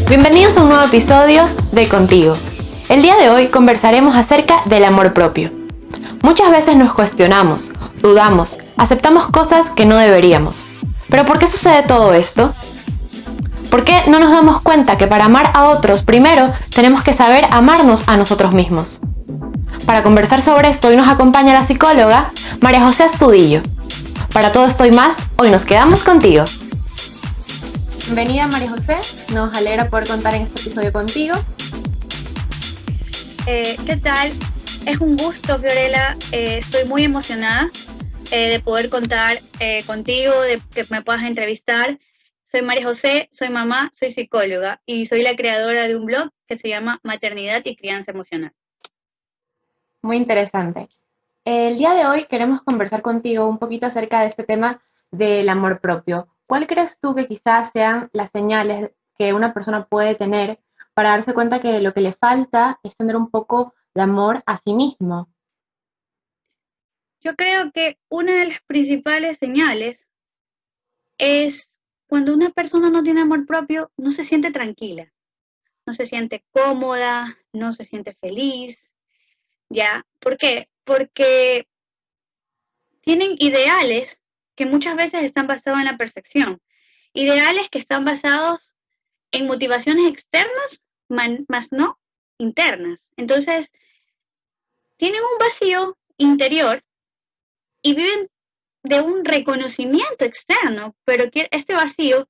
Bienvenidos a un nuevo episodio de Contigo. El día de hoy conversaremos acerca del amor propio. Muchas veces nos cuestionamos, dudamos, aceptamos cosas que no deberíamos. ¿Pero por qué sucede todo esto? ¿Por qué no nos damos cuenta que para amar a otros primero tenemos que saber amarnos a nosotros mismos? Para conversar sobre esto hoy nos acompaña la psicóloga María José Astudillo. Para todo esto y más, hoy nos quedamos contigo. Bienvenida María José, nos alegra poder contar en este episodio contigo. ¿Qué tal? Es un gusto, Fiorella, estoy muy emocionada de poder contar contigo, de que me puedas entrevistar. Soy María José, soy mamá, soy psicóloga y soy la creadora de un blog que se llama Maternidad y Crianza Emocional. Muy interesante. El día de hoy queremos conversar contigo un poquito acerca de este tema del amor propio. ¿Cuál crees tú que quizás sean las señales que una persona puede tener para darse cuenta que lo que le falta es tener un poco de amor a sí mismo? Yo creo que una de las principales señales es cuando una persona no tiene amor propio, no se siente tranquila, no se siente cómoda, no se siente feliz, ¿ya? ¿Por qué? Porque tienen ideales que muchas veces están basados en la percepción, ideales que están basados en motivaciones externas, más no internas. Entonces, tienen un vacío interior y viven de un reconocimiento externo, pero este vacío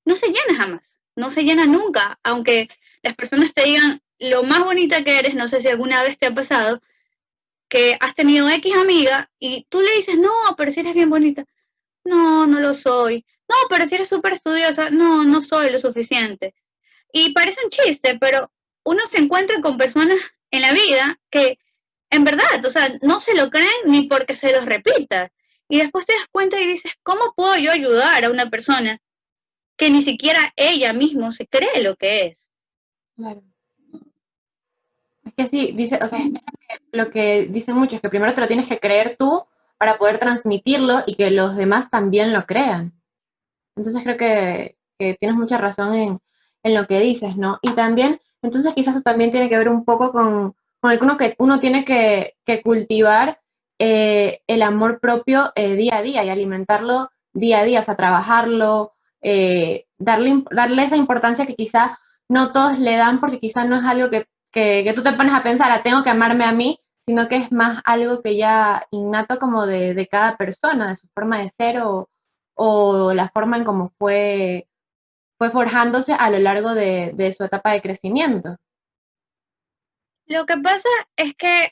no se llena jamás, no se llena nunca, aunque las personas te digan lo más bonita que eres. No sé si alguna vez te ha pasado que has tenido X amiga y tú le dices, no, pero si eres bien bonita. No, no lo soy. No, pero si eres súper estudiosa. No, no soy lo suficiente. Y parece un chiste, pero uno se encuentra con personas en la vida que en verdad, o sea, no se lo creen ni porque se los repita. Y después te das cuenta y dices, ¿cómo puedo yo ayudar a una persona que ni siquiera ella misma se cree lo que es? Claro. Es que sí, dice, o sea, es lo que dicen muchos es que primero te lo tienes que creer tú para poder transmitirlo y que los demás también lo crean. Entonces creo que tienes mucha razón en lo que dices, ¿no? Y también, entonces quizás eso también tiene que ver un poco con el que uno tiene que cultivar el amor propio día a día y alimentarlo día a día, o sea, trabajarlo, darle esa importancia que quizá no todos le dan porque quizá no es algo que tú te pones a pensar, tengo que amarme a mí, sino que es más algo que ya innato como de cada persona, de su forma de ser o la forma en cómo fue forjándose a lo largo de su etapa de crecimiento. Lo que pasa es que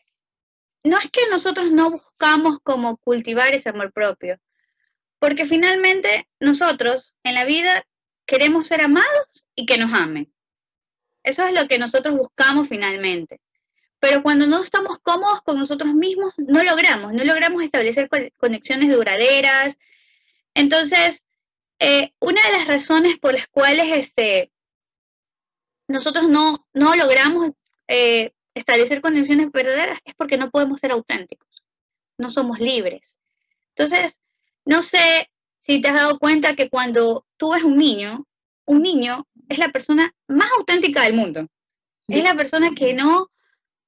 no es que nosotros no buscamos como cultivar ese amor propio, porque finalmente nosotros en la vida queremos ser amados y que nos amen. Eso es lo que nosotros buscamos finalmente. Pero cuando no estamos cómodos con nosotros mismos, no logramos establecer conexiones duraderas. Entonces, una de las razones por las cuales nosotros no logramos establecer conexiones verdaderas es porque no podemos ser auténticos, no somos libres. Entonces, no sé si te has dado cuenta que cuando tú ves un niño es la persona más auténtica del mundo. Es la persona que no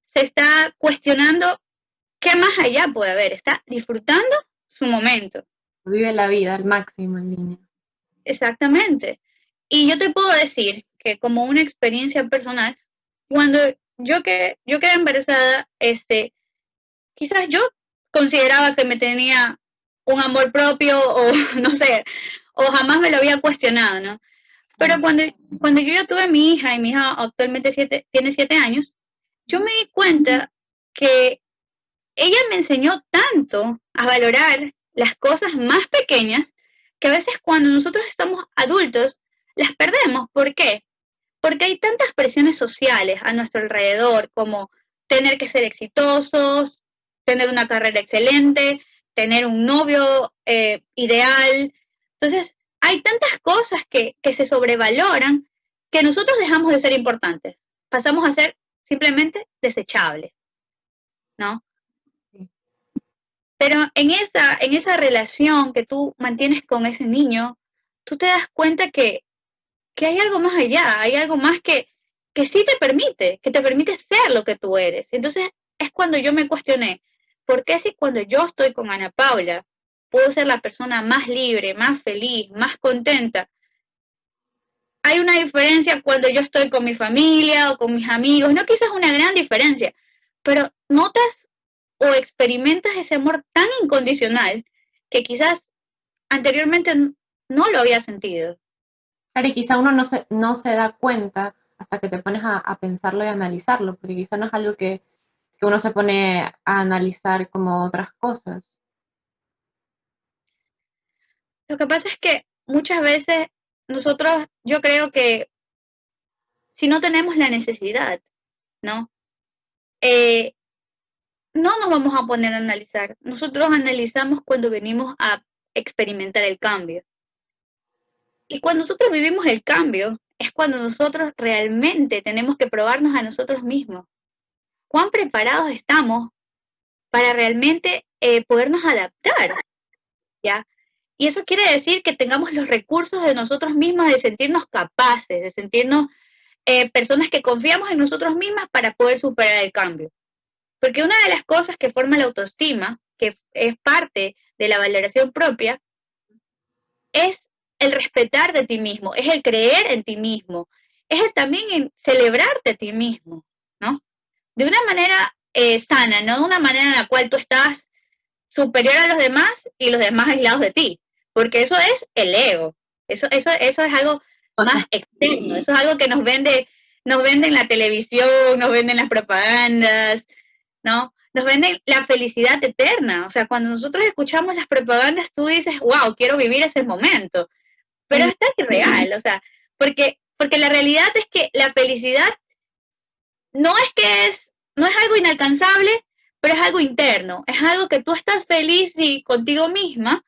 se está cuestionando qué más allá puede haber, está disfrutando su momento. Vive la vida al máximo el niño. Exactamente. Y yo te puedo decir que como una experiencia personal, cuando yo quedé embarazada, quizás yo consideraba que me tenía un amor propio o no sé, o jamás me lo había cuestionado, ¿no? Pero cuando yo ya tuve mi hija y mi hija actualmente tiene 7 años, yo me di cuenta que ella me enseñó tanto a valorar las cosas más pequeñas que a veces cuando nosotros estamos adultos las perdemos. ¿Por qué? Porque hay tantas presiones sociales a nuestro alrededor como tener que ser exitosos, tener una carrera excelente, tener un novio ideal. Entonces, hay tantas cosas que se sobrevaloran que nosotros dejamos de ser importantes. Pasamos a ser simplemente desechables, ¿no? Sí. Pero en esa relación que tú mantienes con ese niño, tú te das cuenta que hay algo más allá, hay algo más que sí que te permite ser lo que tú eres. Entonces es cuando yo me cuestioné, ¿por qué si cuando yo estoy con Ana Paula puedo ser la persona más libre, más feliz, más contenta? Hay una diferencia cuando yo estoy con mi familia o con mis amigos, no quizás una gran diferencia, pero notas o experimentas ese amor tan incondicional que quizás anteriormente no lo había sentido. Claro, y quizá uno no se da cuenta hasta que te pones a pensarlo y a analizarlo, porque quizá no es algo que uno se pone a analizar como otras cosas. Lo que pasa es que muchas veces nosotros, yo creo que si no tenemos la necesidad, ¿no? Eh, no nos vamos a poner a analizar. Nosotros analizamos cuando venimos a experimentar el cambio. Y cuando nosotros vivimos el cambio, es cuando nosotros realmente tenemos que probarnos a nosotros mismos. ¿Cuán preparados estamos para realmente podernos adaptar? ¿Ya? Y eso quiere decir que tengamos los recursos de nosotros mismos, de sentirnos capaces, de sentirnos personas que confiamos en nosotros mismas para poder superar el cambio. Porque una de las cosas que forma la autoestima, que es parte de la valoración propia, es el respetar de ti mismo, es el creer en ti mismo, es el también en celebrarte a ti mismo, ¿no? De una manera sana, no de una manera en la cual tú estás superior a los demás y los demás aislados de ti, porque eso es el ego, eso es algo O más sea, externo, eso es algo que nos venden la televisión, nos venden las propagandas, ¿no? Nos venden la felicidad eterna, o sea, cuando nosotros escuchamos las propagandas, tú dices, wow, quiero vivir ese momento, pero sí, es tan irreal, o sea, porque la realidad es que la felicidad no es algo inalcanzable, pero es algo interno, es algo que tú estás feliz y contigo misma,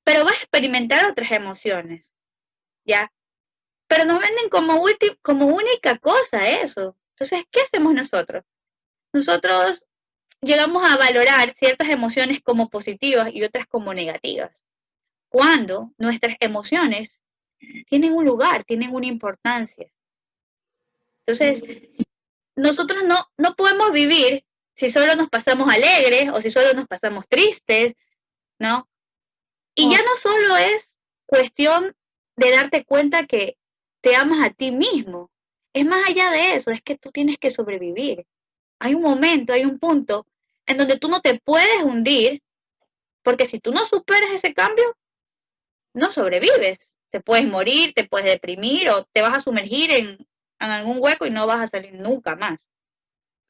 pero vas a experimentar otras emociones, ¿ya? Pero nos venden como única cosa eso. Entonces, ¿qué hacemos nosotros? Nosotros llegamos a valorar ciertas emociones como positivas y otras como negativas, cuando nuestras emociones tienen un lugar, tienen una importancia. Entonces, nosotros no podemos vivir si solo nos pasamos alegres o si solo nos pasamos tristes, ¿no? Y ya no, no solo es cuestión de darte cuenta que te amas a ti mismo, es más allá de eso, es que tú tienes que sobrevivir. Hay un momento, hay un punto en donde tú no te puedes hundir, porque si tú no superas ese cambio, no sobrevives. Te puedes morir, te puedes deprimir o te vas a sumergir en algún hueco y no vas a salir nunca más.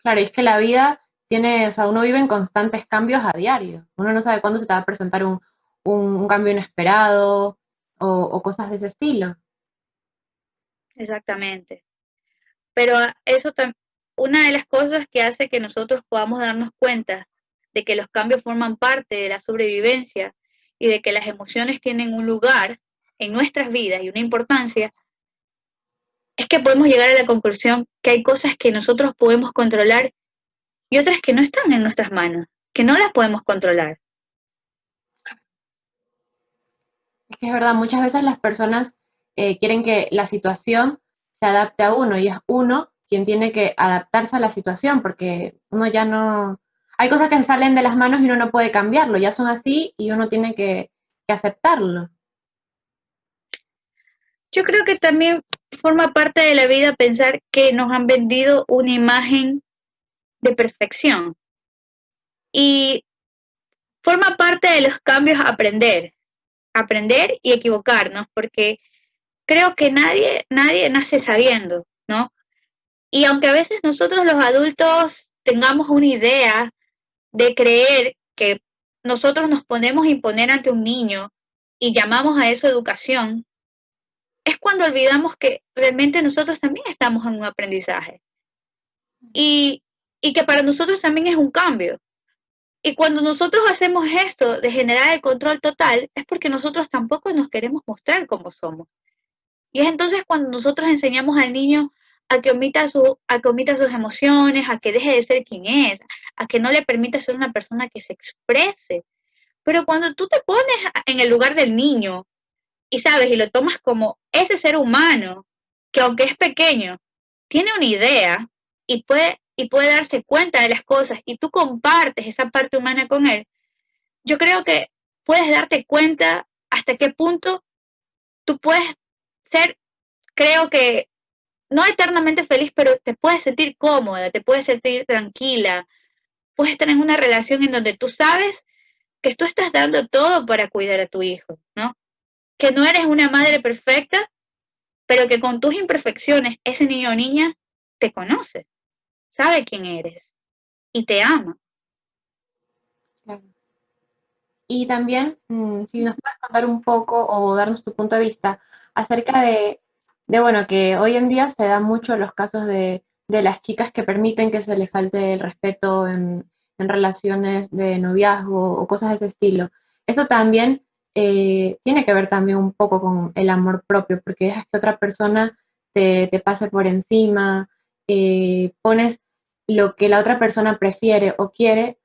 claro, y es que la vida tiene, o sea, uno vive en constantes cambios a diario. Uno no sabe cuándo se te va a presentar un cambio inesperado o cosas de ese estilo. Exactamente. Pero eso una de las cosas que hace que nosotros podamos darnos cuenta de que los cambios forman parte de la sobrevivencia y de que las emociones tienen un lugar en nuestras vidas y una importancia, es que podemos llegar a la conclusión que hay cosas que nosotros podemos controlar y otras que no están en nuestras manos, que no las podemos controlar. Es que es verdad, muchas veces las personas quieren que la situación se adapte a uno y es uno quien tiene que adaptarse a la situación porque uno ya no... Hay cosas que se salen de las manos y uno no puede cambiarlo, ya son así y uno tiene que aceptarlo. Yo creo que también forma parte de la vida pensar que nos han vendido una imagen de perfección y forma parte de los cambios aprender y equivocarnos, porque creo que nadie nace sabiendo, ¿no? Y aunque a veces nosotros los adultos tengamos una idea de creer que nosotros nos ponemos a imponer ante un niño y llamamos a eso educación, es cuando olvidamos que realmente nosotros también estamos en un aprendizaje y, y que para nosotros también es un cambio. Y cuando nosotros hacemos esto de generar el control total, es porque nosotros tampoco nos queremos mostrar como somos. Y es entonces cuando nosotros enseñamos al niño a que omita sus emociones, a que deje de ser quien es, a que no le permita ser una persona que se exprese. Pero cuando tú te pones en el lugar del niño y sabes y lo tomas como ese ser humano que aunque es pequeño, tiene una idea y puede darse cuenta de las cosas y tú compartes esa parte humana con él, yo creo que puedes darte cuenta hasta qué punto tú puedes ser, creo que no eternamente feliz, pero te puedes sentir cómoda, te puedes sentir tranquila, puedes estar en una relación en donde tú sabes que tú estás dando todo para cuidar a tu hijo, ¿no? Que no eres una madre perfecta, pero que con tus imperfecciones ese niño o niña te conoce, sabe quién eres y te ama. Claro. Y también, si nos puedes contar un poco o darnos tu punto de vista acerca bueno, que hoy en día se dan mucho los casos de las chicas que permiten que se les falte el respeto en relaciones de noviazgo o cosas de ese estilo. Eso también tiene que ver también un poco con el amor propio, porque dejas que otra persona te pase por encima, pones lo que la otra persona prefiere o quiere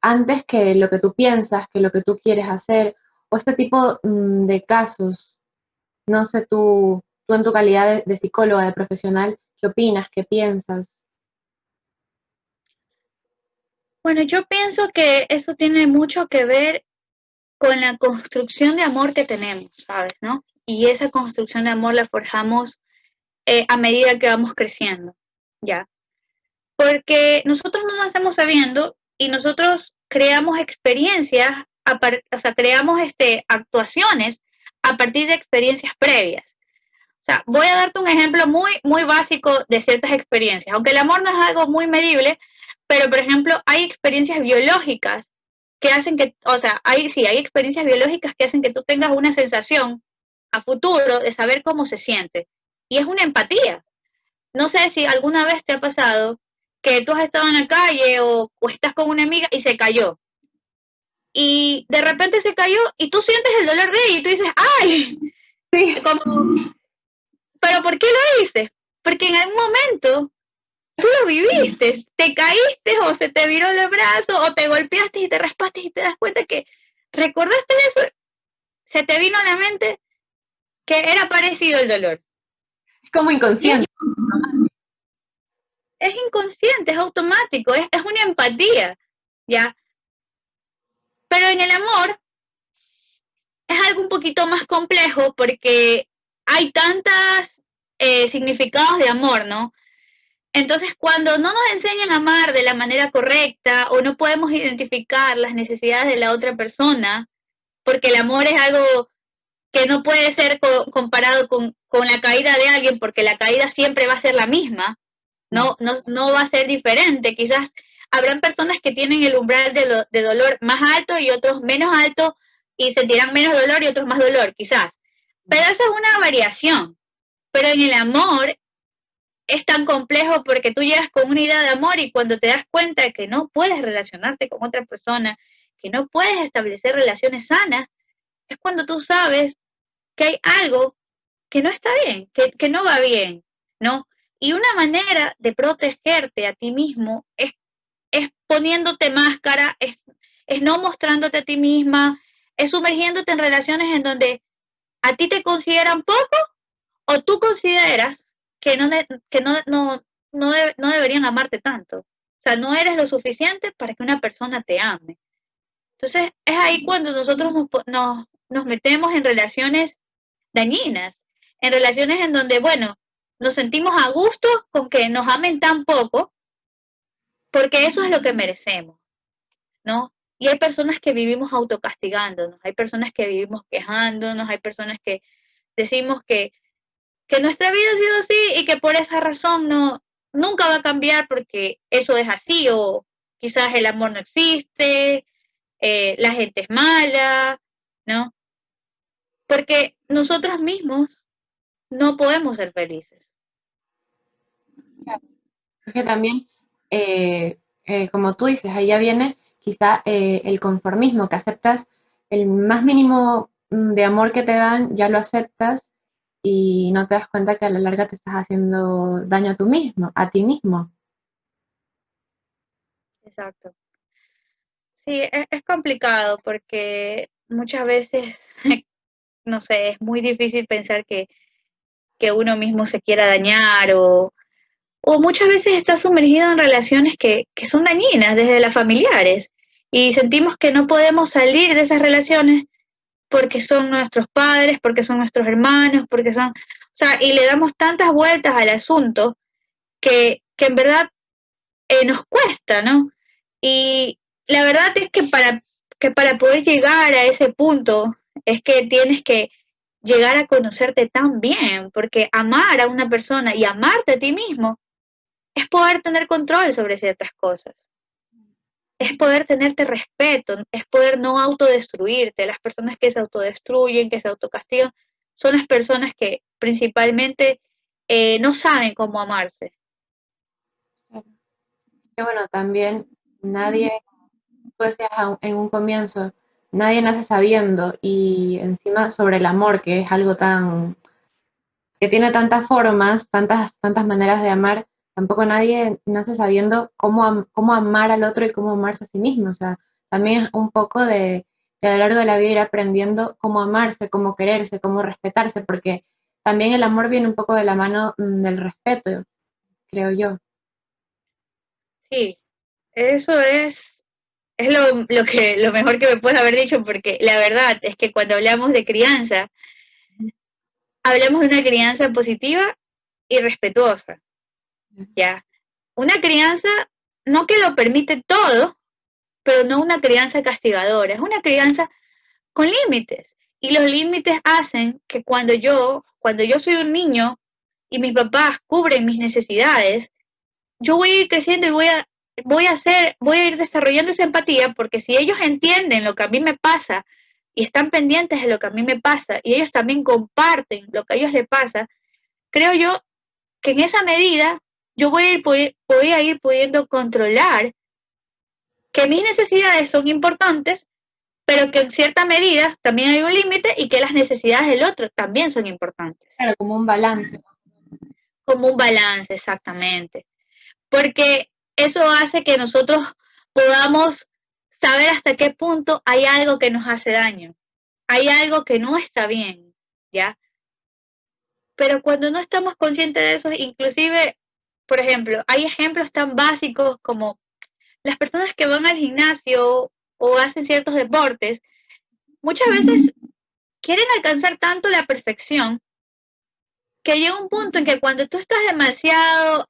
antes que lo que tú piensas, que lo que tú quieres hacer, o este tipo de casos. No sé, tú en tu calidad de psicóloga, de profesional, ¿qué opinas? ¿Qué piensas? Bueno, yo pienso que eso tiene mucho que ver con la construcción de amor que tenemos, ¿sabes? ¿No? Y esa construcción de amor la forjamos a medida que vamos creciendo, ¿ya? Porque nosotros no nacemos sabiendo y nosotros creamos experiencias, o sea, creamos actuaciones a partir de experiencias previas. O sea, voy a darte un ejemplo muy básico de ciertas experiencias, aunque el amor no es algo muy medible, pero por ejemplo, hay experiencias biológicas que hacen que, o sea, hay experiencias biológicas que hacen que tú tengas una sensación a futuro de saber cómo se siente. Y es una empatía. No sé si alguna vez te ha pasado que tú has estado en la calle o estás con una amiga y se cayó. Y de repente se cayó y tú sientes el dolor de ella y tú dices, ¡ay! Sí, Como, ¿pero por qué lo dices? Porque en algún momento tú lo viviste, te caíste o se te viró el brazo o te golpeaste y te raspaste y te das cuenta que recordaste eso, se te vino a la mente que era parecido el dolor. es como inconsciente. Es inconsciente, es automático, es una empatía, ¿ya? Pero en el amor es algo un poquito más complejo porque hay tantos significados de amor, ¿no? Entonces, cuando no nos enseñan a amar de la manera correcta o no podemos identificar las necesidades de la otra persona, porque el amor es algo que no puede ser comparado con la caída de alguien, porque la caída siempre va a ser la misma, no va a ser diferente. Quizás habrán personas que tienen el umbral de dolor más alto y otros menos alto y sentirán menos dolor y otros más dolor, quizás. Pero eso es una variación. Pero en el amor es tan complejo porque tú llegas con una idea de amor y cuando te das cuenta de que no puedes relacionarte con otra persona, que no puedes establecer relaciones sanas, es cuando tú sabes que hay algo que no está bien, que no va bien, ¿no? Y una manera de protegerte a ti mismo es poniéndote máscara, es no mostrándote a ti misma, es sumergiéndote en relaciones en donde a ti te consideran poco o tú consideras que no deberían amarte tanto. O sea, no eres lo suficiente para que una persona te ame. Entonces, es ahí cuando nosotros nos metemos en relaciones dañinas, en relaciones en donde, bueno, nos sentimos a gusto con que nos amen tan poco, porque eso es lo que merecemos, ¿no? Y hay personas que vivimos autocastigándonos, hay personas que vivimos quejándonos, hay personas que decimos que nuestra vida ha sido así y que por esa razón nunca va a cambiar porque eso es así quizás el amor no existe, la gente es mala, ¿no? Porque nosotros mismos no podemos ser felices. Es que también, como tú dices, ahí ya viene quizá el conformismo, que aceptas el más mínimo de amor que te dan, ya lo aceptas y no te das cuenta que a la larga te estás haciendo daño a tú mismo, a ti mismo. Exacto. Sí, es complicado porque muchas veces, no sé, es muy difícil pensar que uno mismo se quiera dañar o muchas veces está sumergido en relaciones que son dañinas desde las familiares y sentimos que no podemos salir de esas relaciones porque son nuestros padres, porque son nuestros hermanos, porque son, o sea, y le damos tantas vueltas al asunto que en verdad nos cuesta, ¿no? Y la verdad es que para poder llegar a ese punto es que tienes que llegar a conocerte tan bien, porque amar a una persona y amarte a ti mismo es poder tener control sobre ciertas cosas, es poder tenerte respeto, es poder no autodestruirte. Las personas que se autodestruyen, que se autocastigan, son las personas que principalmente no saben cómo amarse. Que bueno, también nadie, tú decías en un comienzo, nadie nace sabiendo y encima sobre el amor, que es algo tan, que tiene tantas formas, tantas maneras de amar, tampoco nadie nace sabiendo cómo amar al otro y cómo amarse a sí mismo. O sea, también es un poco de a lo largo de la vida ir aprendiendo cómo amarse, cómo quererse, cómo respetarse, porque también el amor viene un poco de la mano del respeto, creo yo. Sí, eso es lo mejor que me puedes haber dicho, porque la verdad es que cuando hablamos de crianza, hablamos de una crianza positiva y respetuosa, ¿ya? Una crianza no que lo permite todo, pero no una crianza castigadora, es una crianza con límites. Y los límites hacen que cuando yo soy un niño y mis papás cubren mis necesidades, yo voy a ir creciendo y voy a ir desarrollando esa empatía, porque si ellos entienden lo que a mí me pasa y están pendientes de lo que a mí me pasa y ellos también comparten lo que a ellos les pasa, creo yo que en esa medida yo voy a ir pudiendo controlar que mis necesidades son importantes, pero que en cierta medida también hay un límite y que las necesidades del otro también son importantes. Claro, como un balance. Como un balance, exactamente. Porque eso hace que nosotros podamos saber hasta qué punto hay algo que nos hace daño, hay algo que no está bien, ¿ya? Pero cuando no estamos conscientes de eso, inclusive, por ejemplo, hay ejemplos tan básicos como las personas que van al gimnasio o hacen ciertos deportes, muchas veces quieren alcanzar tanto la perfección que llega un punto en que cuando tú estás demasiado,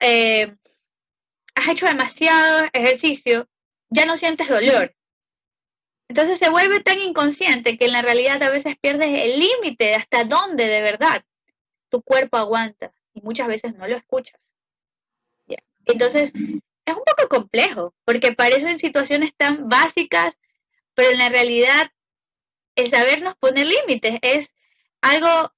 has hecho demasiado ejercicio, ya no sientes dolor. Entonces se vuelve tan inconsciente que en la realidad a veces pierdes el límite de hasta dónde de verdad tu cuerpo aguanta y muchas veces no lo escuchas. ¿Ya? Entonces es un poco complejo porque parecen situaciones tan básicas, pero en la realidad el sabernos poner límites es algo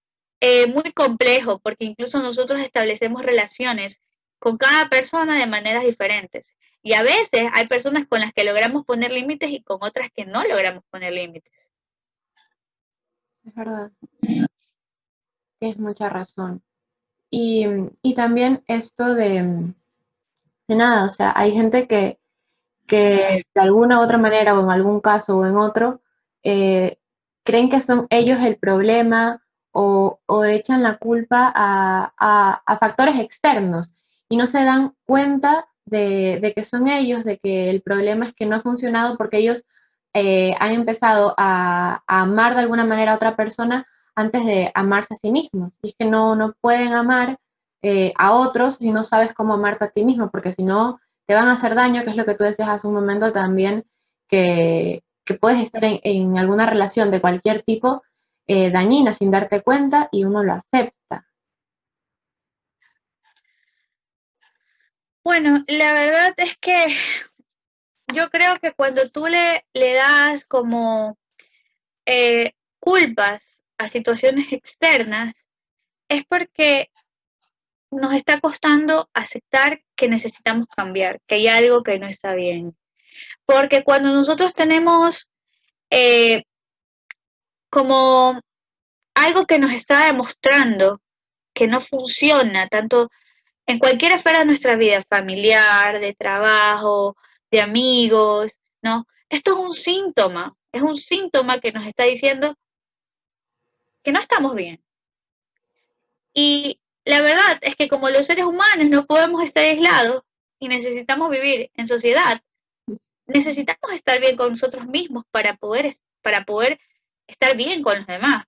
muy complejo porque incluso nosotros establecemos relaciones con cada persona de maneras diferentes. Y a veces hay personas con las que logramos poner límites y con otras que no logramos poner límites. Es verdad, tienes mucha razón. Y, y también esto de nada, o sea, hay gente que de alguna u otra manera o en algún caso o en otro eh, creen que son ellos el problema o echan la culpa a factores externos y no se dan cuenta de que son ellos, de que el problema es que no ha funcionado porque ellos han empezado a amar de alguna manera a otra persona antes de amarse a sí mismos. Y es que no pueden amar a otros si no sabes cómo amarte a ti mismo, porque si no te van a hacer daño, que es lo que tú decías hace un momento también, que puedes estar en alguna relación de cualquier tipo dañina sin darte cuenta y uno lo acepta. Bueno, la verdad es que yo creo que cuando tú le das como culpas a situaciones externas, es porque nos está costando aceptar que necesitamos cambiar, que hay algo que no está bien. Porque cuando nosotros tenemos eh, como algo que nos está demostrando que no funciona, tanto en cualquier esfera de nuestra vida, familiar, de trabajo, de amigos, ¿no? Esto es un síntoma que nos está diciendo que no estamos bien. Y la verdad es que como los seres humanos no podemos estar aislados y necesitamos vivir en sociedad, necesitamos estar bien con nosotros mismos para poder estar bien con los demás.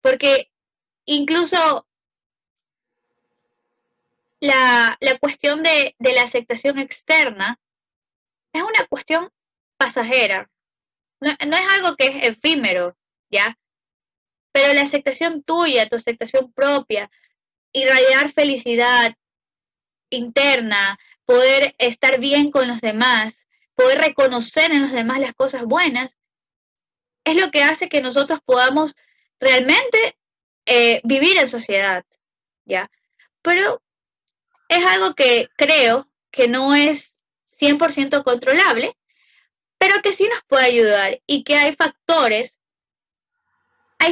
Porque incluso la cuestión de la aceptación externa es una cuestión pasajera, no es algo que es efímero, ¿ya? Pero la aceptación tuya, tu aceptación propia, irradiar felicidad interna, poder estar bien con los demás, poder reconocer en los demás las cosas buenas, es lo que hace que nosotros podamos realmente vivir en sociedad, ¿ya? Pero es algo que creo que no es 100% controlable, pero que sí nos puede ayudar y que hay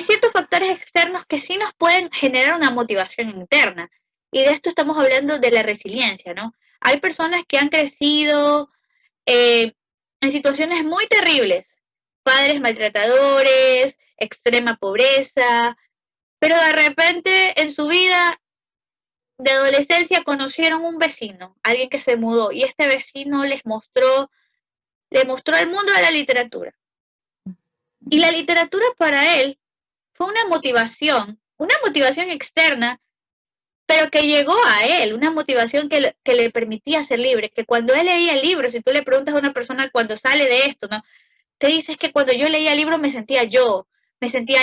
ciertos factores externos que sí nos pueden generar una motivación interna. Y de esto estamos hablando de la resiliencia, ¿no? Hay personas que han crecido eh, en situaciones muy terribles, padres maltratadores, extrema pobreza, pero de repente en su vida de adolescencia conocieron un vecino, alguien que se mudó, y este vecino le mostró el mundo de la literatura. Y la literatura para él fue una motivación externa, pero que llegó a él, una motivación que le permitía ser libre, que cuando él leía el libro, si tú le preguntas a una persona cuando sale de esto, ¿no? Te dices que cuando yo leía el libro me sentía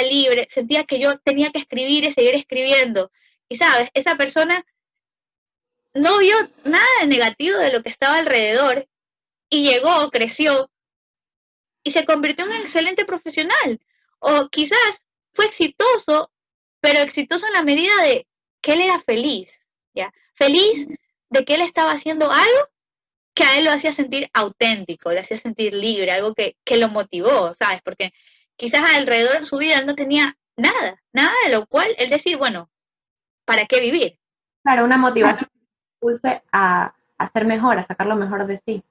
libre, sentía que yo tenía que escribir y seguir escribiendo. Y sabes, esa persona no vio nada de negativo de lo que estaba alrededor y llegó, creció y se convirtió en un excelente profesional. O quizás fue exitoso, pero exitoso en la medida de que él era feliz, ¿ya? Feliz de que él estaba haciendo algo que a él lo hacía sentir auténtico, le hacía sentir libre, algo que lo motivó, ¿sabes? Porque quizás alrededor de su vida él no tenía nada de lo cual él decir, bueno, ¿para qué vivir? Claro, una motivación que impulse a ser mejor, a sacar lo mejor de sí.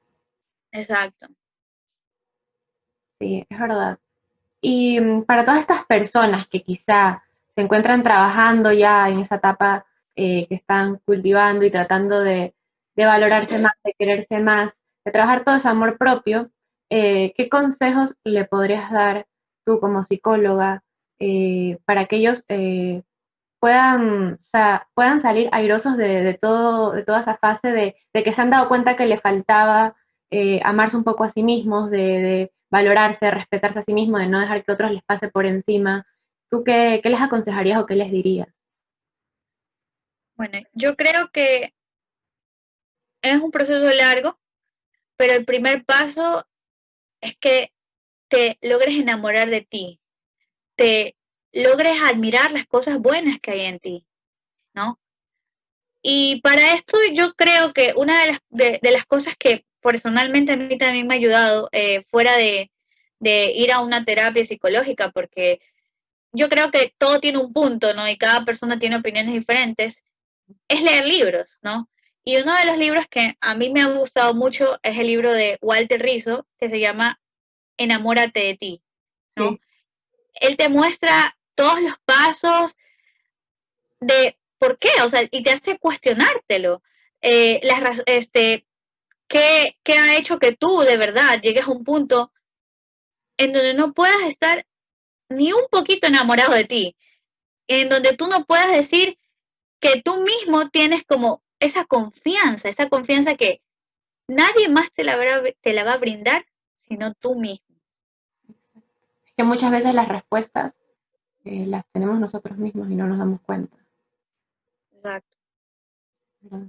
Exacto. Sí, es verdad. Y para todas estas personas que quizá se encuentran trabajando ya en esa etapa que están cultivando y tratando de valorarse más, de quererse más, de trabajar todo ese amor propio, ¿qué consejos le podrías dar tú como psicóloga para que ellos puedan salir airosos de toda esa fase de que se han dado cuenta que le faltaba amarse un poco a sí mismos, de valorarse, de respetarse a sí mismos, de no dejar que otros les pase por encima? ¿Tú qué les aconsejarías o qué les dirías? Bueno, yo creo que es un proceso largo, pero el primer paso es que te logres enamorar de ti, te logres admirar las cosas buenas que hay en ti, ¿no? Y para esto yo creo que una de las cosas que personalmente a mí también me ha ayudado, fuera de ir a una terapia psicológica, porque yo creo que todo tiene un punto, ¿no? Y cada persona tiene opiniones diferentes, es leer libros, ¿no? Y uno de los libros que a mí me ha gustado mucho es el libro de Walter Rizzo, que se llama Enamórate de ti, ¿no? Sí, Él te muestra todos los pasos de por qué, o sea, y te hace cuestionártelo. ¿Qué ha hecho que tú de verdad llegues a un punto en donde no puedas estar ni un poquito enamorado de ti? En donde tú no puedas decir que tú mismo tienes como esa confianza que nadie más te la va a brindar sino tú mismo. es que muchas veces las respuestas las tenemos nosotros mismos y no nos damos cuenta, Exacto. ¿verdad?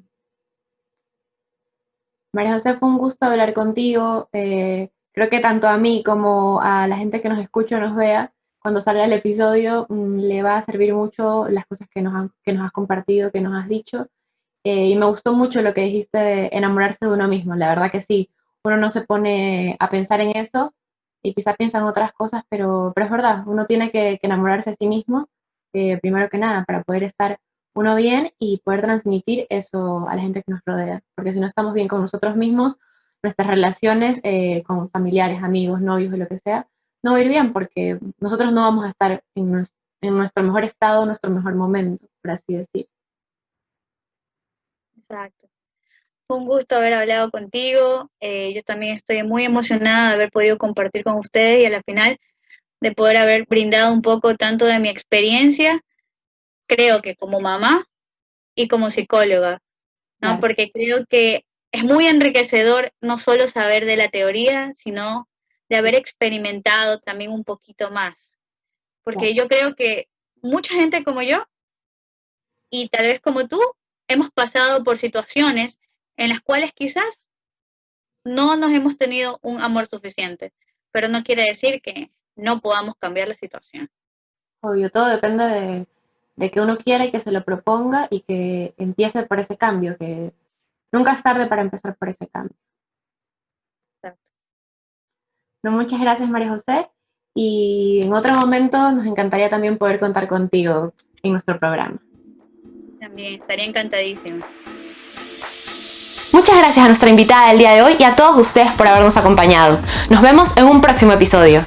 María José, fue un gusto hablar contigo. Creo que tanto a mí como a la gente que nos escucha o nos vea, cuando salga el episodio, le va a servir mucho las cosas que nos has compartido, que nos has dicho. Y me gustó mucho lo que dijiste de enamorarse de uno mismo. La verdad que sí, uno no se pone a pensar en eso y quizás piensa en otras cosas, pero es verdad, uno tiene que enamorarse a sí mismo, primero que nada, para poder estar uno bien y poder transmitir eso a la gente que nos rodea. Porque si no estamos bien con nosotros mismos, nuestras relaciones con familiares, amigos, novios o lo que sea, no va a ir bien porque nosotros no vamos a estar en nuestro mejor estado, nuestro mejor momento, por así decir. Exacto. Fue un gusto haber hablado contigo. Yo también estoy muy emocionada de haber podido compartir con ustedes y a la final de poder haber brindado un poco tanto de mi experiencia, creo que como mamá y como psicóloga, ¿no? Claro, Porque creo que es muy enriquecedor no solo saber de la teoría, sino de haber experimentado también un poquito más. Porque claro. yo creo que mucha gente como yo y tal vez como tú hemos pasado por situaciones en las cuales quizás no nos hemos tenido un amor suficiente, pero no quiere decir que no podamos cambiar la situación. Obvio, todo depende de que uno quiera y que se lo proponga y que empiece por ese cambio, que nunca es tarde para empezar por ese cambio. Exacto. Bueno, muchas gracias, María José, y en otro momento nos encantaría también poder contar contigo en nuestro programa. También estaría encantadísima. Muchas gracias a nuestra invitada del día de hoy y a todos ustedes por habernos acompañado. Nos vemos en un próximo episodio.